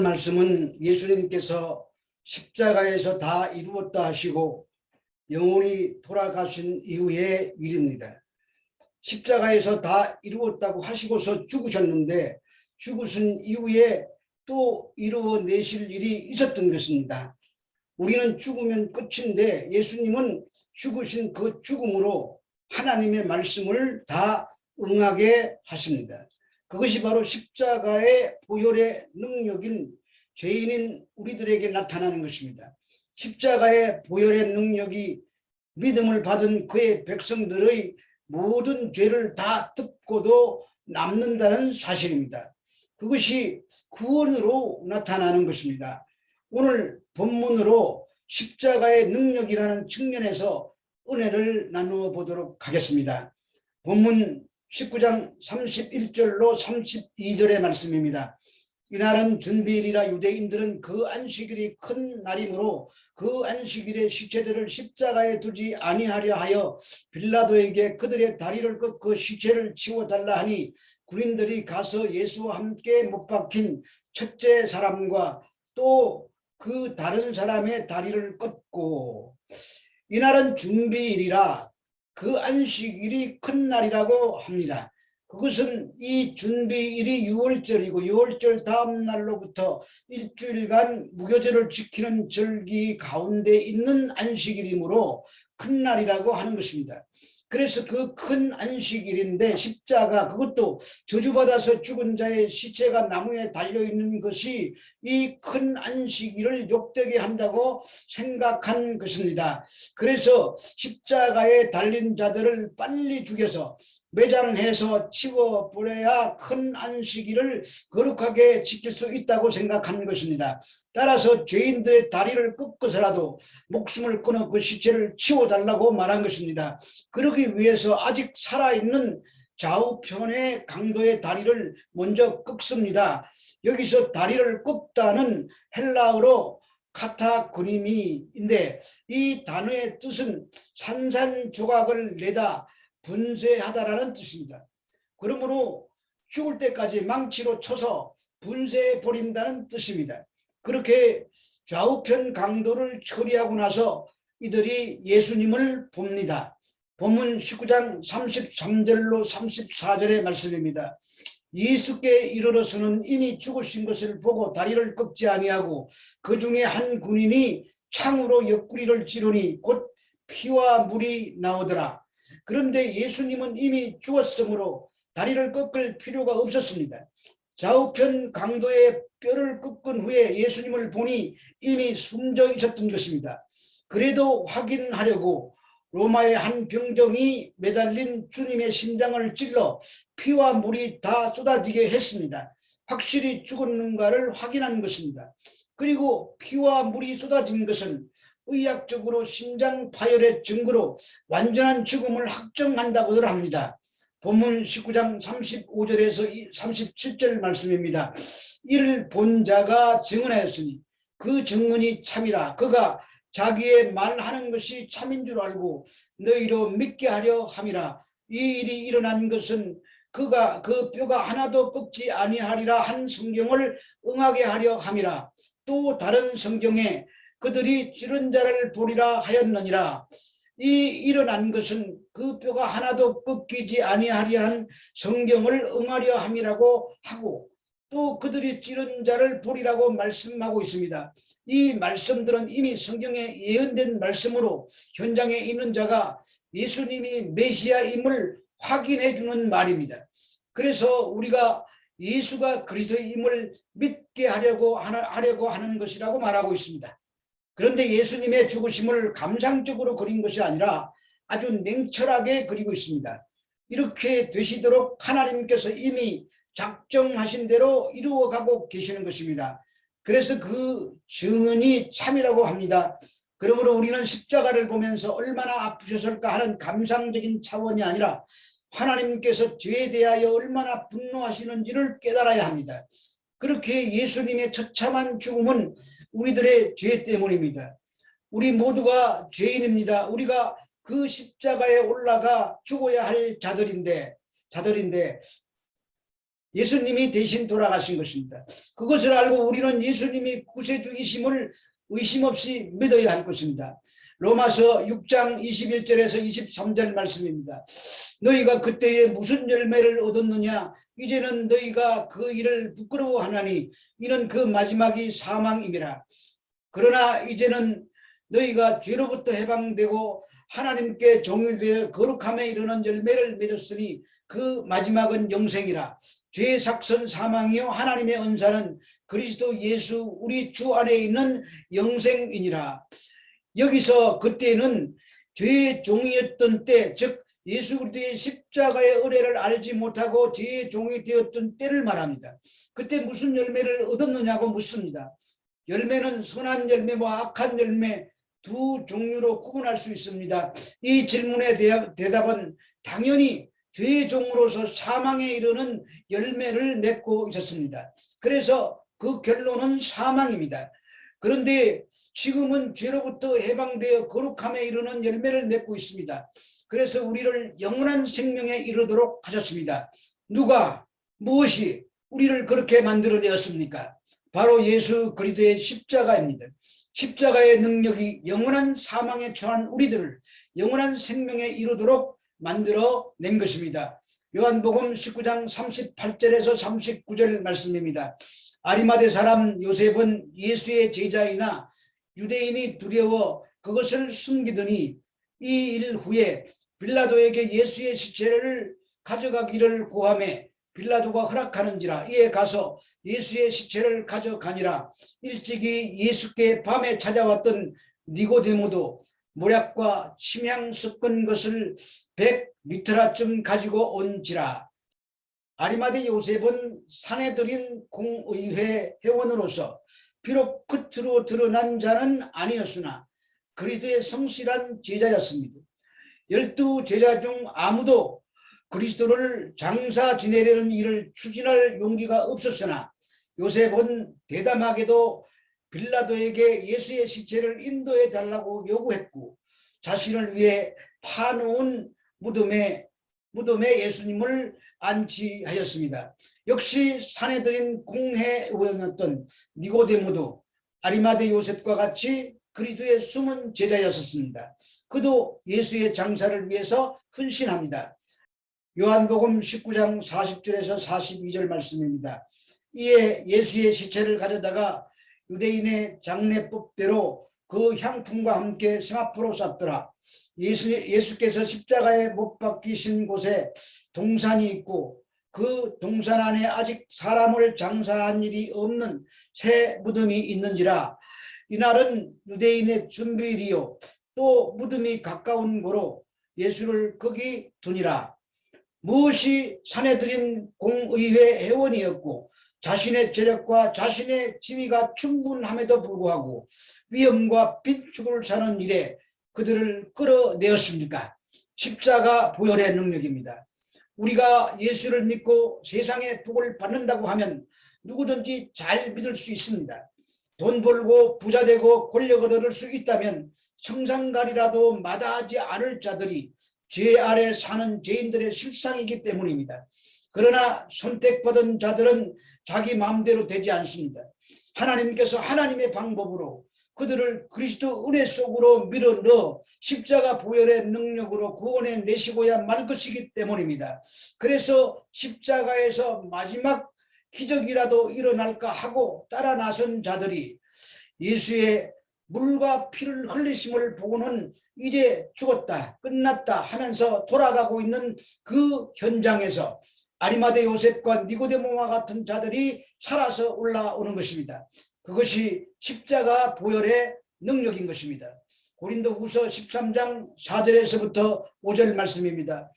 말씀은 예수님께서 십자가에서 다 이루었다 하시고 영원히 돌아가신 이후의 일입니다. 십자가에서 다 이루었다고 하시고서 죽으셨는데 죽으신 이후에 또 이루어내실 일이 있었던 것입니다. 우리는 죽으면 끝인데 예수님은 죽으신 그 죽음으로 하나님의 말씀을 다 응하게 하십니다. 그것이 바로 십자가의 보혈의 능력인 죄인인 우리들에게 나타나는 것입니다. 십자가의 보혈의 능력이 믿음을 받은 그의 백성들의 모든 죄를 다 덮고도 남는다는 사실입니다. 그것이 구원으로 나타나는 것입니다. 오늘 본문으로 십자가의 능력이라는 측면에서 은혜를 나누어 보도록 하겠습니다. 본문 19장 31절로 32절의 말씀입니다. 이날은 준비일이라 유대인들은 그 안식일이 큰 날이므로 그 안식일에 시체들을 십자가에 두지 아니하려 하여 빌라도에게 그들의 다리를 꺾어 시체를 치워달라 하니 군인들이 가서 예수와 함께 못 박힌 첫째 사람과 또 그 다른 사람의 다리를 꺾고, 이날은 준비일이라 그 안식일이 큰 날이라고 합니다. 그것은 이 준비일이 6월절이고 6월절 다음 날로부터 일주일간 무교절을 지키는 절기 가운데 있는 안식일이므로 큰 날이라고 하는 것입니다. 그래서 그 큰 안식일인데 십자가, 그것도 저주받아서 죽은 자의 시체가 나무에 달려있는 것이 이 큰 안식일을 욕되게 한다고 생각한 것입니다. 그래서 십자가에 달린 자들을 빨리 죽여서 매장해서 치워버려야 큰 안식일을 거룩하게 지킬 수 있다고 생각하는 것입니다. 따라서 죄인들의 다리를 꺾어서라도 목숨을 끊어 그 시체를 치워달라고 말한 것입니다. 그러기 위해서 아직 살아있는 좌우편의 강도의 다리를 먼저 꺾습니다. 여기서 다리를 꺾다는 헬라어로 카타그니미인데 이 단어의 뜻은 산산조각을 내다 분쇄하다라는 뜻입니다. 그러므로 죽을 때까지 망치로 쳐서 분쇄해 버린다는 뜻입니다. 그렇게 좌우편 강도를 처리하고 나서 이들이 예수님을 봅니다. 본문 19장 33절로 34절의 말씀입니다. 예수께 이르러서는 이미 죽으신 것을 보고 다리를 꺾지 아니하고 그 중에 한 군인이 창으로 옆구리를 찌르니 곧 피와 물이 나오더라. 그런데 예수님은 이미 죽었으므로 다리를 꺾을 필요가 없었습니다. 좌우편 강도의 뼈를 꺾은 후에 예수님을 보니 이미 숨져 있었던 것입니다. 그래도 확인하려고 로마의 한 병정이 매달린 주님의 심장을 찔러 피와 물이 다 쏟아지게 했습니다. 확실히 죽었는가를 확인한 것입니다. 그리고 피와 물이 쏟아진 것은 의학적으로 심장 파열의 증거로 완전한 죽음을 확정한다고들 합니다. 본문 19장 35절에서 37절 말씀입니다. 이를 본 자가 증언하였으니 그 증언이 참이라. 그가 자기의 말하는 것이 참인 줄 알고 너희로 믿게 하려 함이라. 이 일이 일어난 것은 그가 그 뼈가 하나도 꺾지 아니하리라 한 성경을 응하게 하려 함이라. 또 다른 성경에 그들이 찌른 자를 보리라 하였느니라. 이 일어난 것은 그 뼈가 하나도 꺾이지 아니하리 한 성경을 응하려 함이라고 하고, 또 그들이 찌른 자를 보리라고 말씀하고 있습니다. 이 말씀들은 이미 성경에 예언된 말씀으로 현장에 있는 자가 예수님이 메시아임을 확인해 주는 말입니다. 그래서 우리가 예수가 그리스도임을 믿게 하려고 하는 것이라고 말하고 있습니다. 그런데 예수님의 죽으심을 감상적으로 그린 것이 아니라 아주 냉철하게 그리고 있습니다. 이렇게 되시도록 하나님께서 이미 작정하신 대로 이루어가고 계시는 것입니다. 그래서 그 증언이 참이라고 합니다. 그러므로 우리는 십자가를 보면서 얼마나 아프셨을까 하는 감상적인 차원이 아니라 하나님께서 죄에 대하여 얼마나 분노하시는지를 깨달아야 합니다. 그렇게 예수님의 처참한 죽음은 우리들의 죄 때문입니다. 우리 모두가 죄인입니다. 우리가 그 십자가에 올라가 죽어야 할 자들인데 예수님이 대신 돌아가신 것입니다. 그것을 알고 우리는 예수님이 구세주이심을 의심 없이 믿어야 할 것입니다. 로마서 6장 21절에서 23절 말씀입니다. 너희가 그때에 무슨 열매를 얻었느냐? 이제는 너희가 그 일을 부끄러워하나니 이는 그 마지막이 사망임이라. 그러나 이제는 너희가 죄로부터 해방되고 하나님께 종일되어 거룩함에 이르는 열매를 맺었으니 그 마지막은 영생이라. 죄의 삭선 사망이요 하나님의 은사는 그리스도 예수 우리 주 안에 있는 영생이니라. 여기서 그때는 죄의 종이었던 때, 즉 예수 그리스도의 십자가의 은혜를 알지 못하고 죄의 종이 되었던 때를 말합니다. 그때 무슨 열매를 얻었느냐고 묻습니다. 열매는 선한 열매와 악한 열매 두 종류로 구분할 수 있습니다. 이 질문의 대답은 당연히 죄의 종으로서 사망에 이르는 열매를 맺고 있었습니다. 그래서 그 결론은 사망입니다. 그런데 지금은 죄로부터 해방되어 거룩함에 이르는 열매를 맺고 있습니다. 그래서 우리를 영원한 생명에 이르도록 하셨습니다. 누가, 무엇이 우리를 그렇게 만들어내었습니까? 바로 예수 그리스도의 십자가입니다. 십자가의 능력이 영원한 사망에 처한 우리들을 영원한 생명에 이르도록 만들어낸 것입니다. 요한복음 19장 38절에서 39절 말씀입니다. 아리마대 사람 요셉은 예수의 제자이나 유대인이 두려워 그것을 숨기더니 이 일 후에 빌라도에게 예수의 시체를 가져가기를 고하매 빌라도가 허락하는지라. 이에 가서 예수의 시체를 가져가니라. 일찍이 예수께 밤에 찾아왔던 니고데모도 모략과 침향 섞은 것을 100리터라쯤 가지고 온지라. 아리마대 요셉은 사내들인 공의회 회원으로서 비록 겉으로 드러난 자는 아니었으나 그리스도의 성실한 제자였습니다. 12 제자 중 아무도 그리스도를 장사 지내려는 일을 추진할 용기가 없었으나 요셉은 대담하게도 빌라도에게 예수의 시체를 인도해 달라고 요구했고 자신을 위해 파놓은 무덤에 예수님을 안치하였습니다. 역시 사내들인 공회의원이었던 니고데모도 아리마대 요셉과 같이 그리스도의 숨은 제자였었습니다. 그도 예수의 장사를 위해서 헌신합니다. 요한복음 19장 40절에서 42절 말씀입니다. 이에 예수의 시체를 가져다가 유대인의 장례법대로 그 향품과 함께 성 앞으로 쌌더라. 예수께서 십자가에 못 박히신 곳에 동산이 있고 그 동산 안에 아직 사람을 장사한 일이 없는 새 무덤이 있는지라. 이날은 유대인의 준비일이요 또 무덤이 가까운 고로 예수를 거기 두니라. 무엇이 사내들인 공의회 회원이었고 자신의 재력과 자신의 지위가 충분함에도 불구하고 위험과 빈축을 사는 일에 그들을 끌어내었습니까? 십자가 보혈의 능력입니다. 우리가 예수를 믿고 세상의 복을 받는다고 하면 누구든지 잘 믿을 수 있습니다. 돈 벌고 부자 되고 권력을 얻을 수 있다면 성상가리라도 마다하지 않을 자들이 죄 아래 사는 죄인들의 실상이기 때문입니다. 그러나 선택받은 자들은 자기 마음대로 되지 않습니다. 하나님께서 하나님의 방법으로 그들을 그리스도 은혜 속으로 밀어넣어 십자가 보혈의 능력으로 구원해 내시고야 말 것이기 때문입니다. 그래서 십자가에서 마지막 기적이라도 일어날까 하고 따라 나선 자들이 예수의 물과 피를 흘리심을 보고는 이제 죽었다 끝났다 하면서 돌아가고 있는 그 현장에서 아리마대 요셉과 니고데모와 같은 자들이 살아서 올라오는 것입니다. 그것이 십자가 보혈의 능력인 것입니다. 고린도후서 13장 4절에서부터 5절 말씀입니다.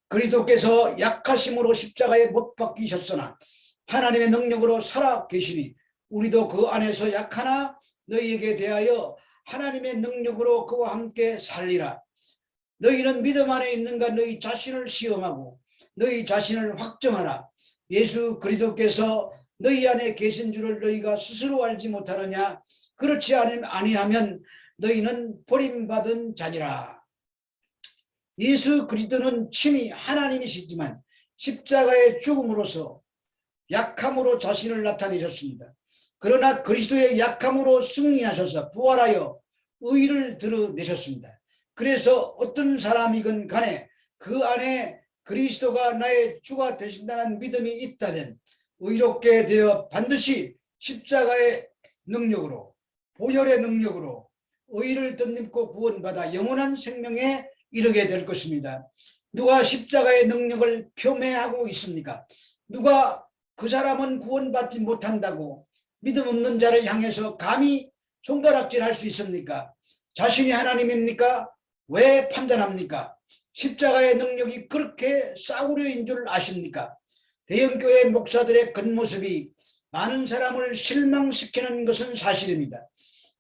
그리스도께서 약하심으로 십자가에 못 박히셨으나 하나님의 능력으로 살아 계시니 우리도 그 안에서 약하나 너희에게 대하여 하나님의 능력으로 그와 함께 살리라. 너희는 믿음 안에 있는가 너희 자신을 시험하고 너희 자신을 확정하라. 예수 그리스도께서 너희 안에 계신 줄을 너희가 스스로 알지 못하느냐? 그렇지 아니하면 너희는 버림받은 자니라. 예수 그리스도는 친히 하나님이시지만 십자가의 죽음으로서 약함으로 자신을 나타내셨습니다. 그러나 그리스도의 약함으로 승리하셔서 부활하여 의를 드러내셨습니다. 그래서 어떤 사람이건 간에 그 안에 그리스도가 나의 주가 되신다는 믿음이 있다면 의롭게 되어 반드시 십자가의 능력으로, 보혈의 능력으로 의를 덧입고 구원받아 영원한 생명에 이르게 될 것입니다. 누가 십자가의 능력을 표매하고 있습니까? 누가 그 사람은 구원받지 못한다고 믿음 없는 자를 향해서 감히 손가락질할 수 있습니까? 자신이 하나님입니까? 왜 판단합니까? 십자가의 능력이 그렇게 싸구려인 줄 아십니까? 대형교회 목사들의 겉모습이 많은 사람을 실망시키는 것은 사실입니다.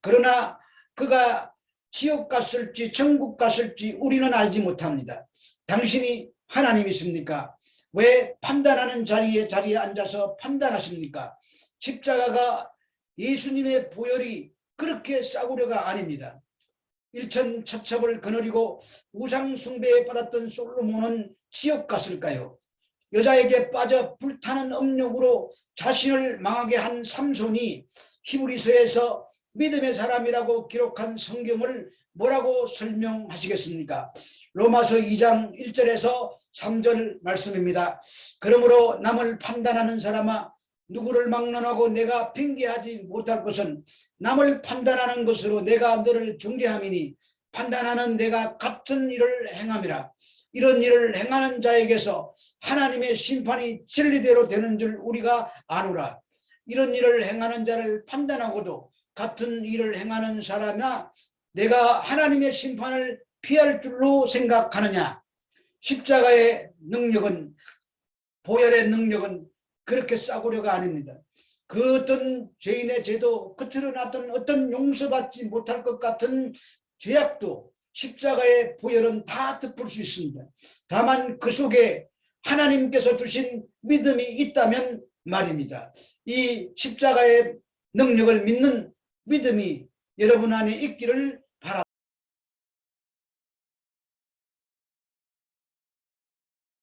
그러나 그가 지옥 갔을지 천국 갔을지 우리는 알지 못합니다. 당신이 하나님이십니까? 왜 판단하는 자리에 앉아서 판단하십니까? 십자가가 예수님의 보혈이 그렇게 싸구려가 아닙니다. 일천처첩을 거느리고 우상 숭배에 받았던 솔로몬은 지옥 갔을까요? 여자에게 빠져 불타는 음욕으로 자신을 망하게 한 삼손이 히브리서에서 믿음의 사람이라고 기록한 성경을 뭐라고 설명하시겠습니까? 로마서 2장 1절에서 3절 말씀입니다. 그러므로 남을 판단하는 사람아, 누구를 막론하고 내가 핑계하지 못할 것은 남을 판단하는 것으로 내가 너를 중재함이니 판단하는 내가 같은 일을 행함이라. 이런 일을 행하는 자에게서 하나님의 심판이 진리대로 되는 줄 우리가 아노라. 이런 일을 행하는 자를 판단하고도 같은 일을 행하는 사람아, 내가 하나님의 심판을 피할 줄로 생각하느냐? 십자가의 능력은, 보혈의 능력은 그렇게 싸구려가 아닙니다. 그 어떤 죄인의 죄도, 겉으로 나타난 어떤 용서받지 못할 것 같은 죄악도 십자가의 보혈은 다 덮을 수 있습니다. 다만 그 속에 하나님께서 주신 믿음이 있다면 말입니다. 이 십자가의 능력을 믿는 믿음이 여러분 안에 있기를